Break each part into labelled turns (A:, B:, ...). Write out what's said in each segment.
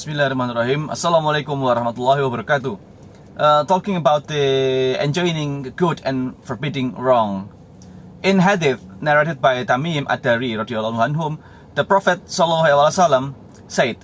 A: Bismillahirrahmanirrahim. Assalamualaikum warahmatullahi wabarakatuh. Talking about the enjoining good and forbidding wrong. In hadith narrated by Tamim ad-Dari radhiyallahu anhum, the Prophet sallallahu alaihi wasallam said,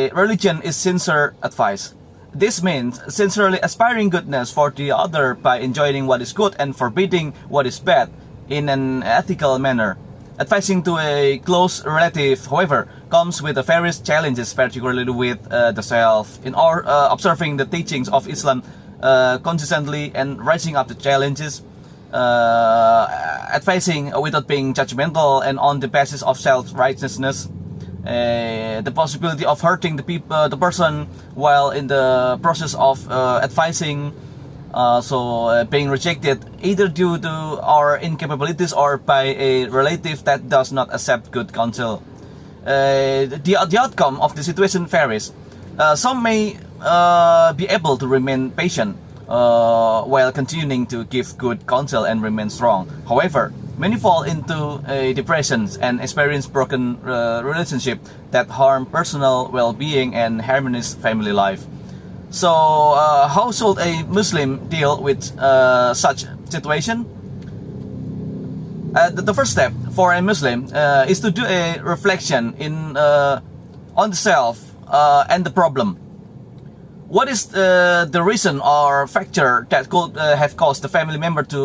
A: religion is sincere advice. This means sincerely aspiring goodness for the other by enjoining what is good and forbidding what is bad in an ethical manner. Advising to a close relative, however, comes with various challenges, particularly with the self. In our observing the teachings of Islam consistently and rising up the challenges, advising without being judgmental and on the basis of self-righteousness, the possibility of hurting the person while in the process of advising. Being rejected either due to our incapabilities or by a relative that does not accept good counsel. The outcome of the situation varies. Some may be able to remain patient while continuing to give good counsel and remain strong. However, many fall into depression and experience broken relationship that harm personal well-being and harmonious family life. So, how should a Muslim deal with such situation? The first step for a Muslim is to do a reflection on the self and the problem. What is the reason or factor that could have caused the family member to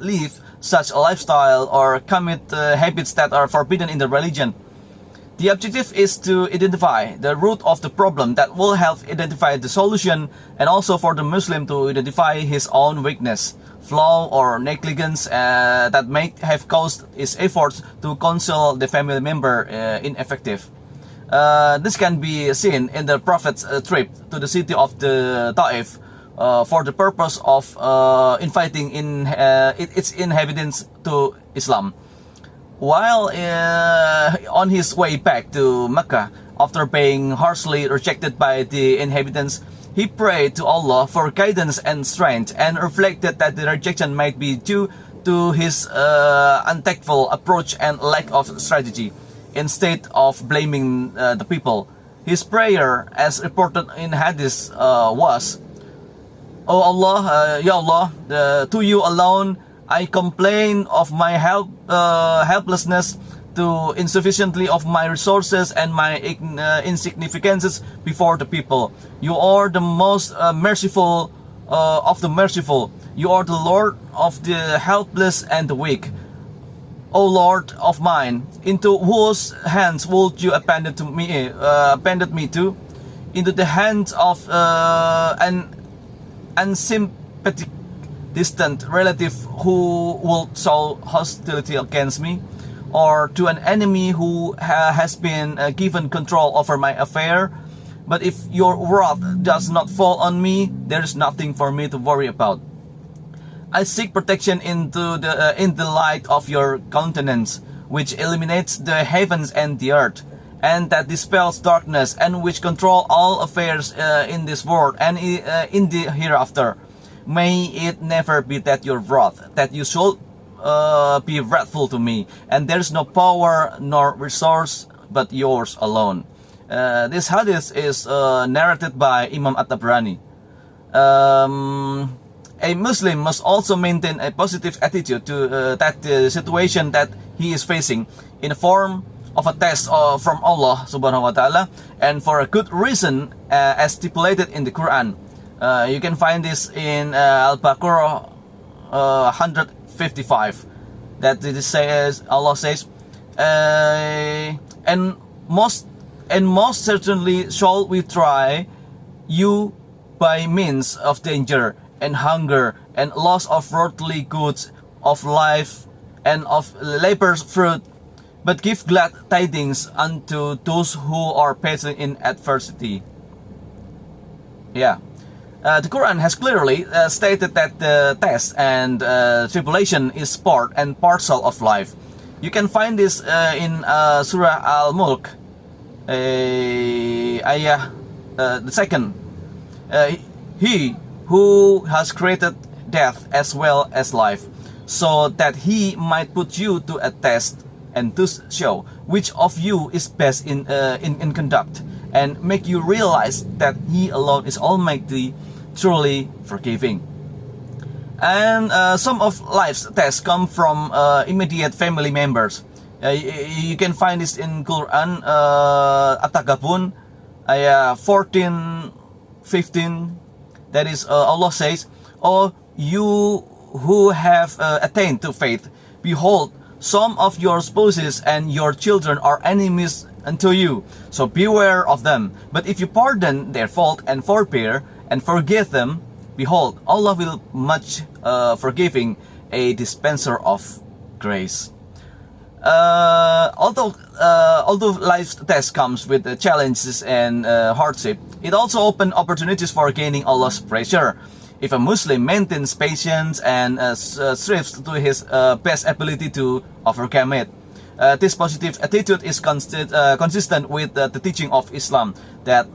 A: live such a lifestyle or commit habits that are forbidden in the religion? The objective is to identify the root of the problem that will help identify the solution, and also for the Muslim to identify his own weakness, flaw or negligence that may have caused his efforts to counsel the family member ineffective. This can be seen in the Prophet's trip to the city of the Taif for the purpose of inviting its inhabitants to Islam. While on his way back to Mecca, after being harshly rejected by the inhabitants, he prayed to Allah for guidance and strength and reflected that the rejection might be due to his untactful approach and lack of strategy. Instead of blaming the people, his prayer, as reported in Hadith, was, "O Allah, Ya Allah, to you alone I complain of my helplessness, to insufficiency of my resources and my insignificances before the people. You are the most merciful of the merciful. You are the Lord of the helpless and the weak. O Lord of mine, into whose hands would you abandon me to? Into the hands of an unsympathetic distant relative who will show hostility against me, or to an enemy who has been given control over my affair? But if your wrath does not fall on me, there is nothing for me to worry about. I seek protection in the light of your countenance, which eliminates the heavens and the earth, and that dispels darkness, and which control all affairs in this world and in the hereafter. May it never be that your wrath, that you should be wrathful to me, and there is no power nor resource but yours alone." This hadith is narrated by Imam at-Tabrani. A Muslim must also maintain a positive attitude to that situation that he is facing in the form of a test from Allah subhanahu wa ta'ala, and for a good reason as stipulated in the Quran. You can find this in Al-Baqarah 155. That it says, Allah says, and most certainly shall we try you by means of danger and hunger and loss of worldly goods, of life and of labor's fruit, but give glad tidings unto those who are patient in adversity. Yeah. The Quran has clearly stated that the test and tribulation is part and parcel of life. You can find this in Surah Al-Mulk, ayah the second. He who has created death as well as life, so that he might put you to a test and thus show which of you is best in conduct. and make you realize that He alone is Almighty, truly forgiving. And some of life's tests come from immediate family members. You can find this in Quran, At-Tagabun, ayah 14, 15. That is, Allah says, "O you who have attained to faith, behold, some of your spouses and your children are enemies unto you, so beware of them. But if you pardon their fault and forbear and forgive them, behold, Allah will much forgiving, a dispenser of grace." Although life's test comes with challenges and hardship, it also opens opportunities for gaining Allah's pleasure. If a Muslim maintains patience and strives to his best ability to overcome it, this positive attitude is consistent with the teaching of Islam that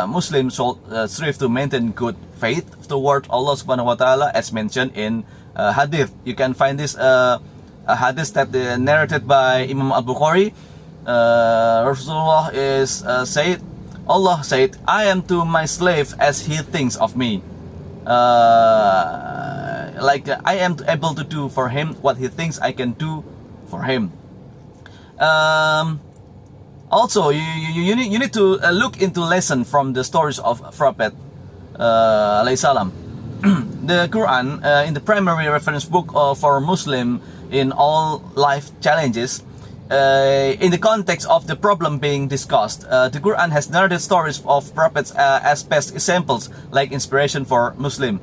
A: Muslims should strive to maintain good faith toward Allah Subhanahu wa Taala, as mentioned in Hadith. You can find this hadith that narrated by Imam Al-Bukhari. Rasulullah is said, Allah said, "I am to my slave as he thinks of me." I am able to do for him what he thinks I can do for him. Also, you need to look into lesson from the stories of Prophet alayhi salam. The Quran, in the primary reference book for Muslim in all life challenges, in the context of the problem being discussed, the Quran has narrated stories of prophets as best examples, like inspiration for Muslim.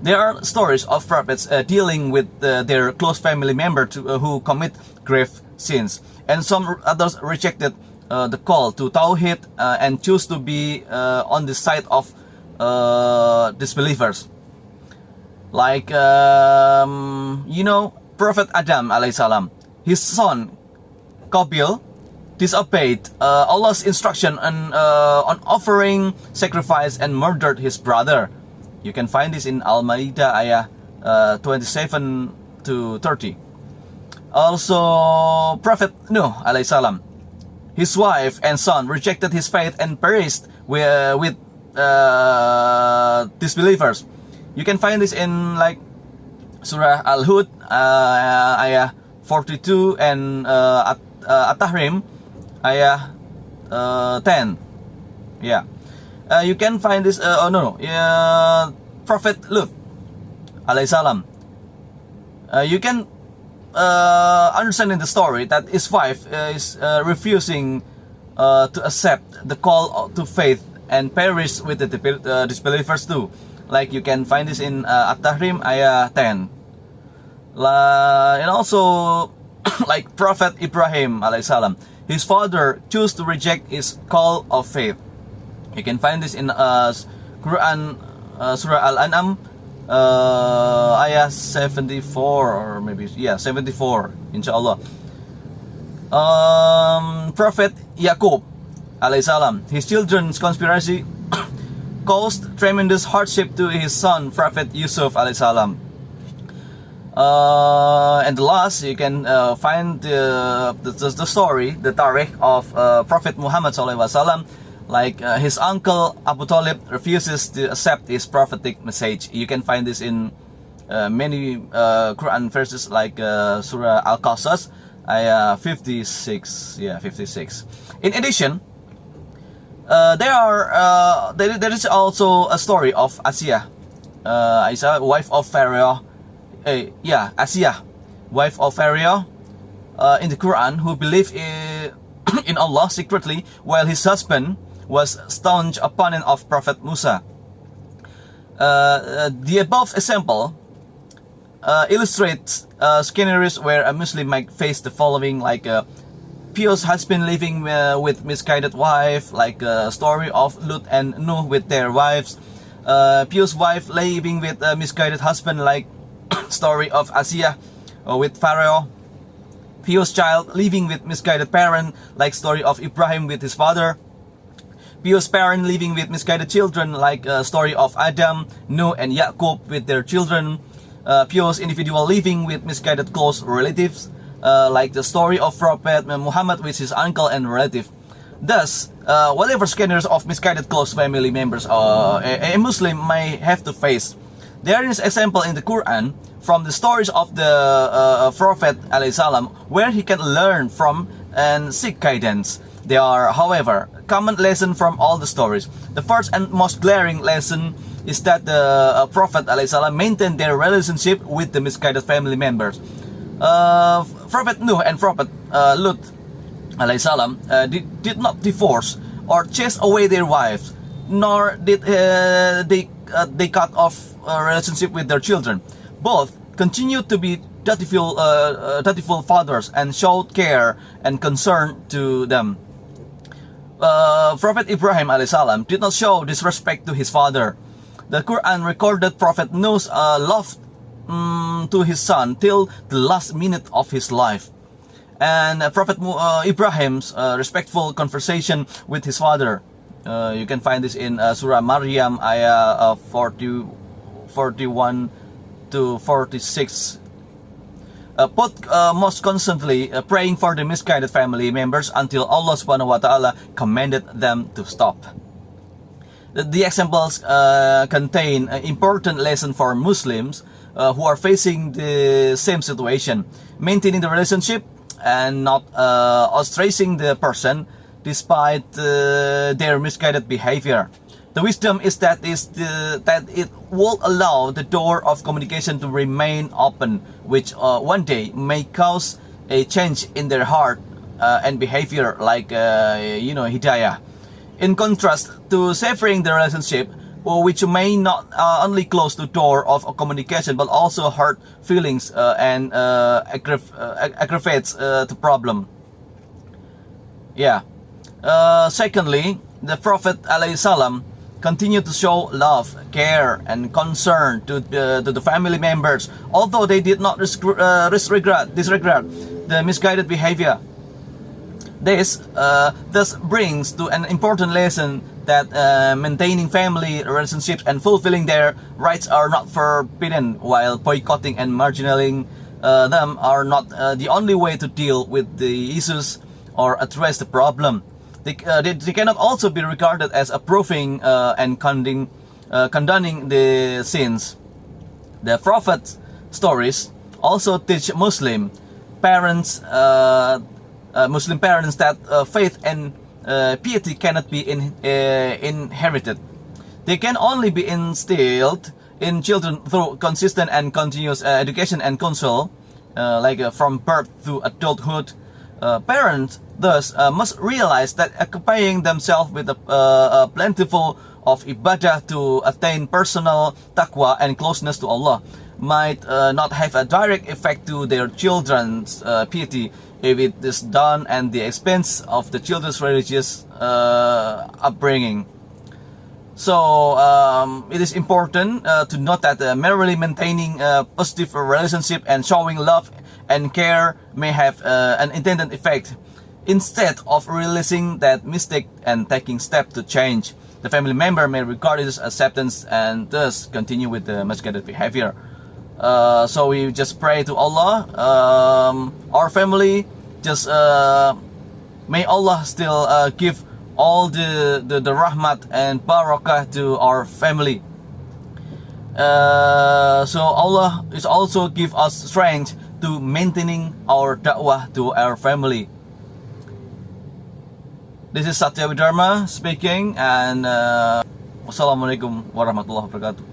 A: There are stories of prophets dealing with their close family member who commit grave sins, and some others rejected the call to Tawhid and choose to be on the side of disbelievers. Like, Prophet Adam alayhi salam, his son Qabil disobeyed Allah's instruction on offering sacrifice and murdered his brother. You can find this in Al-Ma'idah ayah 27 to 30. Also, Prophet Nuh alayhi salam, his wife and son rejected his faith and perished with disbelievers. You can find this in like Surah Al-Hud ayah 42 and At-Tahrim ayah 10. Yeah. You can find this Prophet Lut alayhi salam. You can understand in the story that his wife is refusing to accept the call to faith and perish with the disbelievers too. Like you can find this in At-Tahrim ayah 10. And also like Prophet Ibrahim alayhi salam, his father chose to reject his call of faith. You can find this in Quran, Surah Al-An'am ayah 74 or maybe 74 inshallah. Prophet Yaqub alayhi salam, his children's conspiracy caused tremendous hardship to his son Prophet Yusuf alayhi salam. And the last, you can find the story, the Tariq of Prophet Muhammad sallallahu alaihi wasallam. Like his uncle Abu Talib refuses to accept his prophetic message. You can find this in many Quran verses like Surah Al-Qasas ayah 56. Yeah, 56. In addition, there is also a story of Asiyah, wife of Pharaoh. Asiyah, wife of Pharaoh, in the Quran, who believed in Allah secretly, while his husband was staunch opponent of Prophet Musa. The above example illustrates scenarios where a Muslim might face the following, like pious husband living with misguided wife, like a story of Lut and Nuh with their wives. Pious wife living with a misguided husband, like story of Asiyah with Pharaoh. Pious child living with misguided parent, like story of Ibrahim with his father. Pious parent living with misguided children, like story of Adam, Nuh and Yaqub with their children. Pious individual living with misguided close relatives, like the story of Prophet Muhammad with his uncle and relative. Thus, whatever scenarios of misguided close family members a Muslim may have to face, there is example in the Quran from the stories of the Prophet ﷺ where he can learn from and seek guidance. There are, however, common lesson from all the stories. The first and most glaring lesson is that the Prophet ﷺ maintained their relationship with the misguided family members. Prophet Nuh and Prophet Lut did not divorce or chase away their wives, nor did they cut off a relationship with their children. Both continued to be dutiful fathers and showed care and concern to them. Prophet Ibrahim ﷺ did not show disrespect to his father. The Quran recorded Prophet Nuh's love to his son till the last minute of his life, and Prophet Ibrahim's respectful conversation with his father. You can find this in Surah Maryam, ayah 41 to 46. Most constantly praying for the misguided family members until Allah subhanahu wa ta'ala commanded them to stop. The examples contain an important lesson for Muslims who are facing the same situation, maintaining the relationship and not ostracizing the person despite their misguided behavior. The wisdom is that it will allow the door of communication to remain open, which one day may cause a change in their heart and behavior, like hidayah. In contrast to severing the relationship, which may not only close the door of communication but also hurt feelings and aggravates the problem. Secondly, the Prophet ﷺ continued to show love, care, and concern to the family members, although they did not disregard the misguided behavior. This thus brings to an important lesson that maintaining family relationships and fulfilling their rights are not forbidden, while boycotting and marginalizing them are not the only way to deal with the issues or address the problem. They cannot also be regarded as approving and condoning the sins. The Prophet's stories also teach Muslim parents that faith and piety cannot be inherited. They can only be instilled in children through consistent and continuous education and counsel, from birth to adulthood. Parents thus must realize that occupying themselves with a plentiful of ibadah to attain personal taqwa and closeness to Allah might not have a direct effect to their children's piety if it is done at the expense of the children's religious upbringing. So it is important to note that merely maintaining a positive relationship and showing love and care may have an intended effect. Instead of realizing that mistake and taking steps to change, the family member may regard it as acceptance and thus continue with the misguided behavior. So we just pray to Allah, our family, just may Allah still give all the rahmat and barakah to our family. So Allah is also give us strength to maintaining our da'wah to our family. This is Satya Widharma speaking, and wassalamualaikum warahmatullahi wabarakatuh.